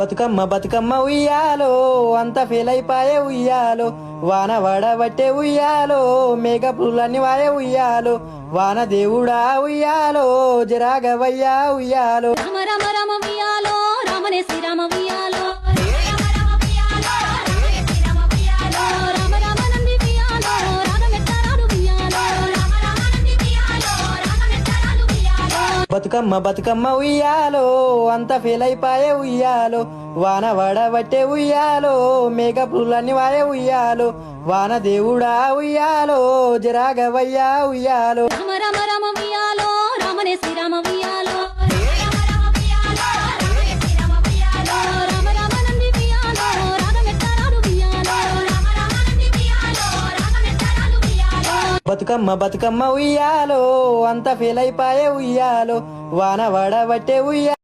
బతుకమ్మ బతుకమ్మ ఉయ్యాలో అంత ఫెయిల్ అయిపోయే ఉయ్యాలో వాన వడబట్టే ఉయ్యాలో మేఘపులన్నీ వాయే ఉయ్యాలో వాన దేవుడా ఉయ్యాలో జరాగవయ్యా ఉయ్యాలో రామ రామ రామ ఉయ్యాలో రామనే శ్రీరామ ఉయ్యాలో రామ రామ నంది ఉయ్యాలో రాగమెత్తరాడు ఉయ్యాలో బతుకమ్మ బతుకమ్మ ఉయ్యాలో అంత ఫెయిల్ అయిపోయే ఉయ్యాలో వాన వడబట్టే ఉయ్యాలో మేఘపులన్నీ వాయే ఉయ్యాలో వాన దేవుడా ఉయ్యాలో జరాగవయ్యా ఉయ్యాలో రామ రామ రామ ఉయ్యాలో రామనే శ్రీరామ ఉయ్యాలో రామ రామ నంది ఉయ్యాలో రాగమెత్తరాడు ఉయ్యాలో బతుకమ్మ బతుకమ్మ ఉయ్యాలో అంత ఫెయిల్ అయిపోయే ఉయ్యాలో వాన వడబట్టే ఉయ్యాలో